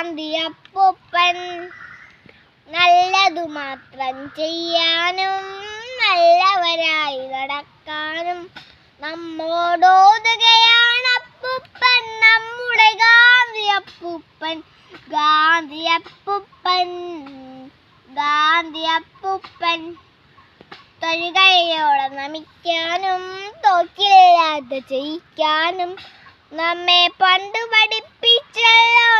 ഗാന്ധി അപ്പൂപ്പൻ. നല്ലതു മാത്രം ചെയ്യാനും നല്ലവരായി നടക്കാനും നമ്മോടോതുകയാണ് അപ്പൂപ്പൻ, നമ്മുടെ ഗാന്ധി അപ്പൂപ്പൻ. ഗാന്ധി അപ്പൂപ്പൻ, ഗാന്ധി അപ്പൂപ്പൻ. തൊഴുകയോടെ നമിക്കാനും തോക്കില്ലാതെ ജയിക്കാനും നമ്മെ പണ്ട് പഠിപ്പിച്ചല്ലോ